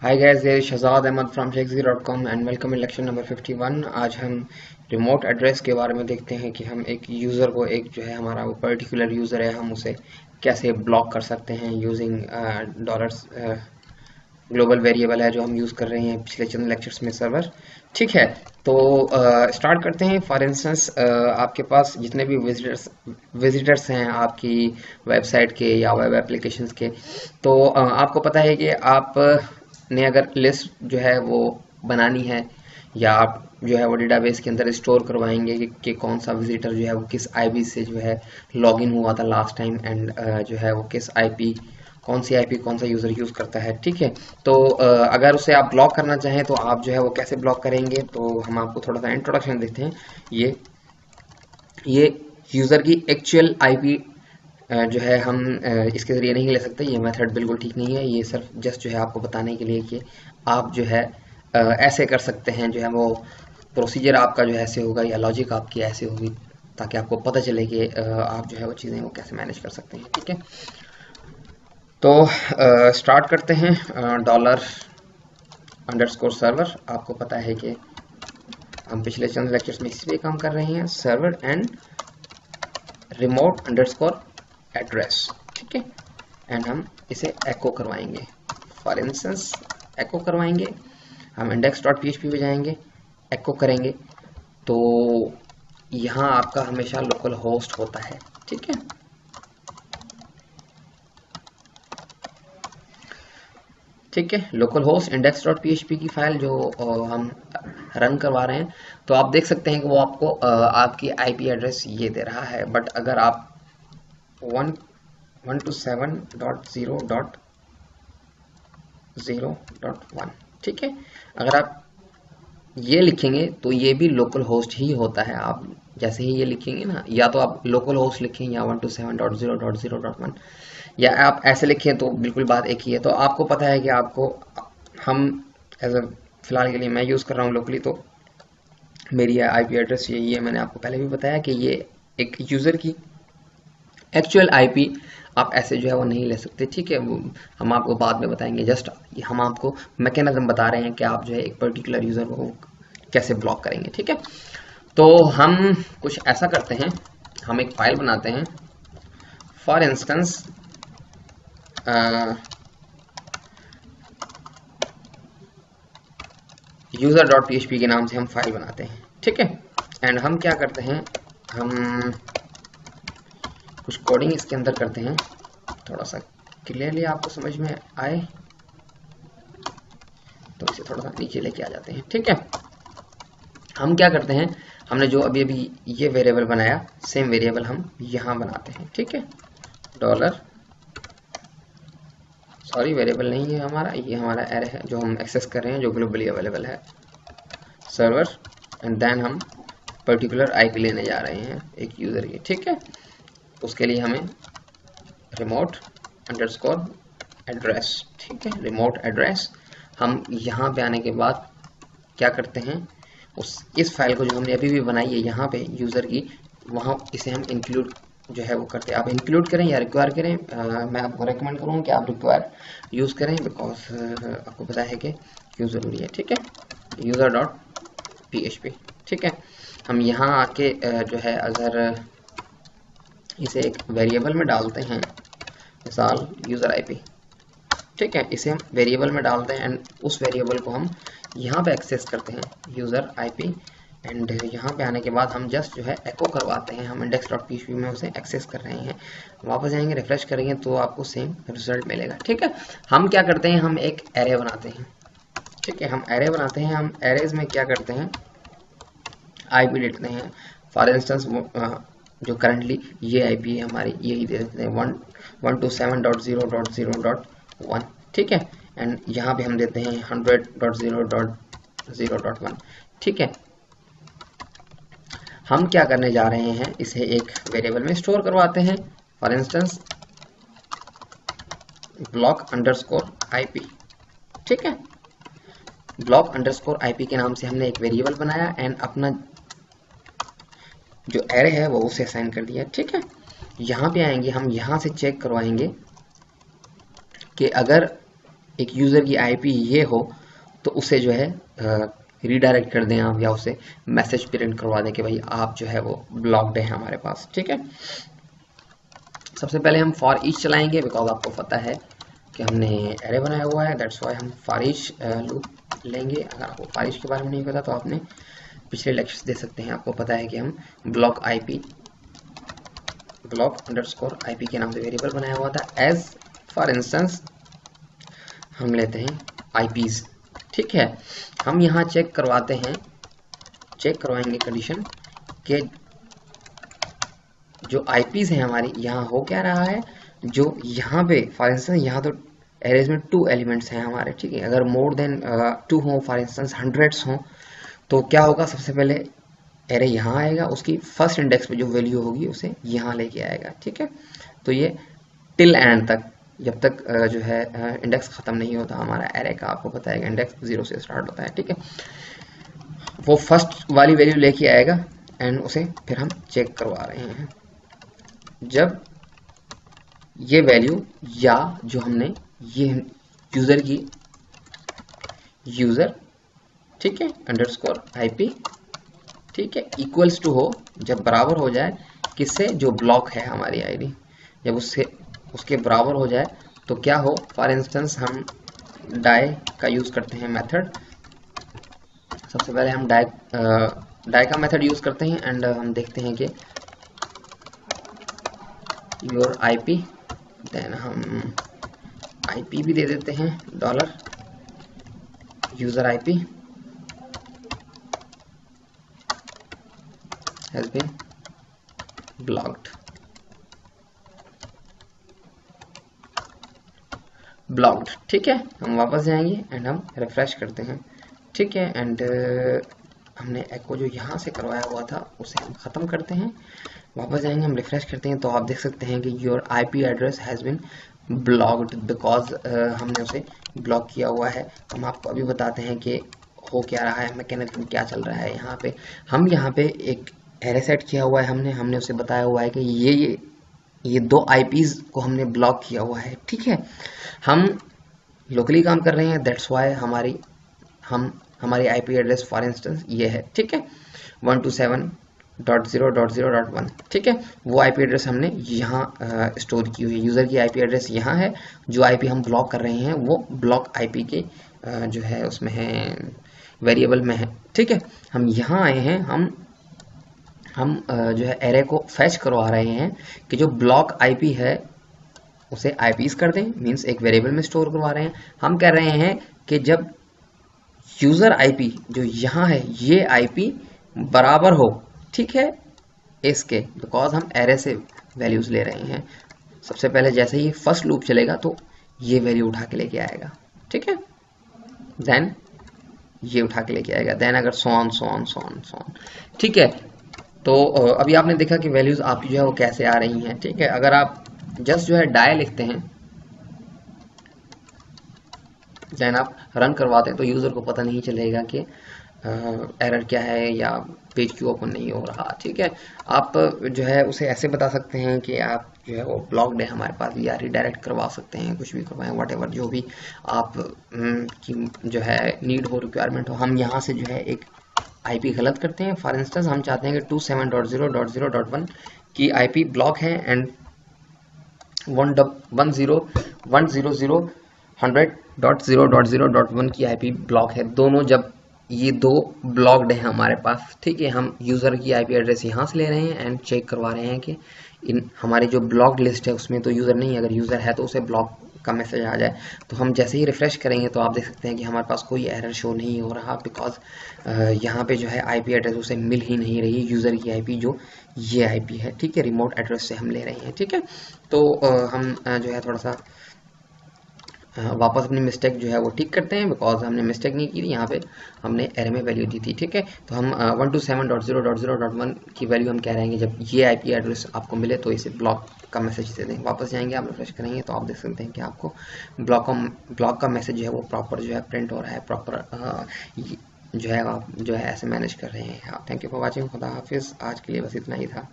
Hi guys, this is Shahzad Ahmed from Shakespeare.com and welcome in lecture number 51। आज हम remote address के बारे में देखते हैं कि हम एक यूज़र को एक जो है हमारा वो पर्टिकुलर यूज़र है हम उसे कैसे ब्लॉक कर सकते हैं यूजिंग डॉलर्स ग्लोबल वेरिएबल है जो हम यूज़ कर रहे हैं पिछले चंद लेक्चर्स में सर्वर। ठीक है, तो स्टार्ट करते हैं। फॉर इंस्टेंस आपके पास जितने भी विजिटर्स हैं आपकी वेबसाइट के या वेब एप्लीकेशंस के, तो आपको पता है कि आप ने अगर लिस्ट जो है वो बनानी है या आप जो है वो डेटाबेस के अंदर स्टोर करवाएंगे कि कौन सा विजिटर जो है वो किस आईपी से जो है लॉगिन हुआ था लास्ट टाइम एंड जो है वो किस आईपी कौन सी आईपी कौन सा यूज़र यूज़ करता है। ठीक है, तो अगर उसे आप ब्लॉक करना चाहें तो आप जो है वो कैसे ब्लॉक करेंगे, तो हम आपको थोड़ा सा इंट्रोडक्शन देते हैं। ये यूज़र की एक्चुअल आईपी जो है हम इसके ज़रिए नहीं ले सकते। ये मेथड बिल्कुल ठीक नहीं है। ये सिर्फ जस्ट जो है आपको बताने के लिए कि आप जो है ऐसे कर सकते हैं, जो है वो प्रोसीजर आपका जो है ऐसे होगा या लॉजिक आपकी ऐसे होगी ताकि आपको पता चले कि आप जो है वो चीज़ें वो कैसे मैनेज कर सकते हैं। ठीक है, तो स्टार्ट करते हैं। डॉलर अंडरस्कोर सर्वर, आपको पता है कि हम पिछले चंद लेक्चर्स में इसी पे काम कर रहे हैं। Server and remote underscore address. ठीक है, एंड हम इसे एको करवाएंगे। फॉर इंस्टेंस एको करवाएंगे, हम इंडेक्स डॉट php पे जाएंगे, एको करेंगे, तो यहाँ आपका हमेशा लोकल होस्ट होता है। ठीक है, ठीक है, local host index dot php की फाइल जो हम रन करवा रहे हैं, तो आप देख सकते हैं कि वो आपको आपकी आईपी एड्रेस ये दे रहा है। बट अगर आप 127.0.0.1, ठीक है, अगर आप ये लिखेंगे तो ये भी लोकल होस्ट ही होता है। आप जैसे ही ये लिखेंगे ना, या तो आप लोकल होस्ट लिखें या 127.0.0.1, या आप ऐसे लिखें तो बिल्कुल बात एक ही है। तो आपको पता है कि आपको हम एज अ फिलहाल के लिए मैं यूज़ कर रहा हूँ लोकली, तो मेरी आईपी एड्रेस यही है। मैंने आपको पहले भी बताया कि ये एक यूज़र की एक्चुअल आईपी आप ऐसे जो है वो नहीं ले सकते। ठीक है, हम आपको बाद में बताएंगे। जस्ट हम आपको मैकेनिज्म बता रहे हैं कि आप जो है एक पर्टिकुलर यूज़र को कैसे ब्लॉक करेंगे। ठीक है, तो हम कुछ ऐसा करते हैं, हम एक फाइल बनाते हैं। For instance user dot php के नाम से हम फाइल बनाते हैं। ठीक है, एंड हम क्या करते हैं, हम कुछ कोडिंग इसके अंदर करते हैं, थोड़ा सा क्लियरली आपको समझ में आए तो इसे थोड़ा सा नीचे लेके आ जाते हैं। ठीक है, हम क्या करते हैं, हमने जो अभी अभी ये वेरिएबल बनाया, सेम वेरिएबल हम यहाँ बनाते हैं। ठीक है, डॉलर, सॉरी वेरिएबल नहीं है हमारा, ये हमारा एरे है जो हम एक्सेस कर रहे हैं, जो ग्लोबली अवेलेबल है सर्वर, एंड देन हम पर्टिकुलर आईपी लेने जा रहे हैं एक यूज़र की। ठीक है, उसके लिए हमें रिमोट अंडरस्कोर एड्रेस, ठीक है, रिमोट एड्रेस। हम यहाँ पे आने के बाद क्या करते हैं, इस फाइल को जो हमने अभी भी बनाई है यहाँ पे यूज़र की, वहाँ इसे हम इंक्लूड जो है वो करते हैं। आप इंक्लूड करें या रिक्वायर करें, मैं आपको रेकमेंड करूँगा कि आप रिक्वायर यूज़ करें, बिकॉज आपको पता है कि क्यों ज़रूरी है। ठीक है, यूज़र डॉट php। ठीक है, हम यहाँ आके जो है अगर इसे एक वेरिएबल में डालते हैं, मिसाल यूज़र आईपी। ठीक है, इसे हम वेरिएबल में डालते हैं एंड उस वेरिएबल को हम यहाँ पे एक्सेस करते हैं, यूज़र आईपी, एंड यहाँ पे आने के बाद हम जस्ट जो है एको करवाते हैं। हम इंडेक्स डॉट php में उसे एक्सेस कर रहे हैं, वापस आएंगे, रिफ्रेश करेंगे तो आपको सेम रिजल्ट मिलेगा। ठीक है, हम क्या करते हैं, हम एक एरे बनाते हैं। ठीक है, हम एरे बनाते हैं। हम एरेज में क्या करते हैं, आईपी देते हैं। फॉर इंस्टेंस जो करंटली ये आईपी है हमारी, यही दे देते हैं 127.0.0.1। ठीक है, एंड यहाँ पे हम देते हैं 100.0.0.1। ठीक है, हम क्या करने जा रहे हैं, इसे एक वेरिएबल में स्टोर करवाते हैं। For instance block underscore IP. ठीक है, ब्लॉक अंडरस्कोर आईपी के नाम से हमने एक वेरिएबल बनाया एंड अपना जो एरे है वो उसे असाइन कर दिया। ठीक है, यहाँ पे आएंगे, हम यहाँ से चेक करवाएंगे कि अगर एक यूज़र की आईपी ये हो तो उसे जो है रीडायरेक्ट कर दें आप, या उसे मैसेज प्रिंट करवा दें कि भाई आप जो है वो ब्लॉक्ड है हमारे पास। ठीक है, सबसे पहले हम फॉर ईच चलाएंगे, बिकॉज आपको पता है कि हमने एरे बनाया हुआ है, दैट्स वाई हम फॉर ईच लूप लेंगे। अगर आपको फॉर ईच के बारे में नहीं पता तो आपने पिछले लेक्चर्स दे सकते हैं, आपको पता है कि हम ब्लॉक अंडरस्कोर आईपी के नाम से वेरिएबल बनाया हुआ था। एज फॉर इंस्टेंस हम लेते हैं आईपीज। ठीक है, हम यहाँ चेक करवाएंगे कंडीशन के जो आईपीज हैं हमारी, यहाँ हो क्या रहा है, जो यहाँ पे फॉर इंस्टेंस यहाँ तो एरेज में 2 एलिमेंट्स हैं हमारे। ठीक है, अगर मोर देन 2 हो, फॉर इंस्टेंस 100s हो, तो क्या होगा, सबसे पहले एरे यहाँ आएगा, उसकी फर्स्ट इंडेक्स पे जो वैल्यू होगी उसे यहाँ लेके आएगा। ठीक है, तो ये टिल एंड तक, जब तक जो है इंडेक्स खत्म नहीं होता हमारा एरे का, आपको पता है इंडेक्स 0 से स्टार्ट होता है। ठीक है, वो फर्स्ट वाली वैल्यू लेके आएगा एंड उसे फिर हम चेक करवा रहे हैं। जब ये वैल्यू या जो हमने ये यूजर ठीक है अंडरस्कोर आईपी ठीक है इक्वल्स टू हो, जब बराबर हो जाए किससे, जो ब्लॉक है हमारी आईडी, जब उसके बराबर हो जाए तो क्या हो, फॉर इंस्टेंस हम डाई का यूज करते हैं मेथड। सबसे पहले हम डाई का मेथड यूज करते हैं एंड हम देखते हैं कि योर आईपी, देन हम आईपी भी दे देते हैं dollar user IP has been blocked। ठीक है, हम वापस जाएंगे एंड हम रिफ्रेश करते हैं। ठीक है, एंड हमने एको जो यहाँ से करवाया हुआ था उसे हम ख़त्म करते हैं, वापस जाएंगे, हम रिफ्रेश करते हैं, तो आप देख सकते हैं कि your IP address has been blocked, because हमने उसे ब्लॉक किया हुआ है। हम आपको अभी बताते हैं कि हो क्या रहा है, मैकेनिज्म क्या चल रहा है। यहाँ पे एक एरे सेट किया हुआ है, हमने उसे बताया हुआ है कि ये 2 आईपीज को हमने ब्लॉक किया हुआ है। ठीक है, हम लोकली काम कर रहे हैं, दैट्स वाई हमारी आईपी एड्रेस फॉर इंस्टेंस ये है। ठीक है, 127.0.0.1। ठीक है, वो आईपी एड्रेस हमने यहाँ स्टोर की हुई है, यूज़र की आईपी एड्रेस यहाँ है, जो आईपी हम ब्लॉक कर रहे हैं वो ब्लॉक आईपी के जो है उसमें है, वेरिएबल में है। ठीक है, हम यहाँ आए हैं, हम जो है एरे को फैच करवा रहे हैं कि जो ब्लॉक आईपी है उसे आईपीज कर दें, मींस एक वेरिएबल में स्टोर करवा रहे हैं। हम कह रहे हैं कि जब यूजर आईपी जो यहाँ है ये आईपी बराबर हो, ठीक है, इसके, बिकॉज हम एरे से वैल्यूज ले रहे हैं। सबसे पहले जैसे ही फर्स्ट लूप चलेगा तो ये वैल्यू उठा के लेके आएगा। ठीक है, देन ये उठा के लेके आएगा, देन अगर सो ऑन। ठीक है, तो अभी आपने देखा कि वैल्यूज आपकी जो है वो कैसे आ रही हैं। ठीक है, अगर आप जस्ट जो है डाई लिखते हैं देन आप रन करवाते हैं तो यूजर को पता नहीं चलेगा कि एरर क्या है या पेज क्यों ओपन नहीं हो रहा। ठीक है, आप जो है उसे ऐसे बता सकते हैं कि आप जो है वो ब्लॉक्ड है हमारे पास, या रिडायरेक्ट करवा सकते हैं, कुछ भी करवाएं, व्हाटएवर जो भी आप की जो है नीड हो, रिक्वायरमेंट हो। हम यहाँ से जो है एक आईपी गलत करते हैं, फॉर इंस्टेंस हम चाहते हैं कि 27.0.0.1 की आईपी ब्लॉक है एंड 100.0.0.1 की आईपी ब्लॉक है। दोनों, जब ये 2 ब्लॉक्ड है हमारे पास, ठीक है, हम यूज़र की आईपी एड्रेस यहाँ से ले रहे हैं एंड चेक करवा रहे हैं कि इन हमारी जो ब्लॉक्ड लिस्ट है उसमें तो यूज़र नहीं है, अगर यूज़र है तो उसे ब्लॉक का मैसेज आ जाए। तो हम जैसे ही रिफ्रेश करेंगे तो आप देख सकते हैं कि हमारे पास कोई एरर शो नहीं हो रहा, बिकॉज यहाँ पे जो है आईपी एड्रेस उसे मिल ही नहीं रही, यूज़र की आईपी जो ये आईपी है। ठीक है, रिमोट एड्रेस से हम ले रहे हैं। ठीक है, तो हम जो है थोड़ा सा वापस अपनी मिस्टेक जो है वो ठीक करते हैं, बिकॉज हमने मिस्टेक नहीं की थी, यहाँ पे हमने एरे में वैल्यू दी थी। ठीक है, तो हम 127.0.0.1 की वैल्यू हम कह रहे हैं कि जब ये आईपी एड्रेस आपको मिले तो इसे ब्लॉक का मैसेज दे दें। वापस जाएंगे, आप रिफ्रेश करेंगे तो आप देख सकते हैं कि आपको ब्लॉक का मैसेज जो है वो प्रॉपर जो है प्रिंट हो रहा है, प्रॉपर जो है आप जो है ऐसे मैनेज कर रहे हैं। थैंक यू फॉर वॉचिंग, खुदा हाफिज़। आज के लिए बस इतना ही था।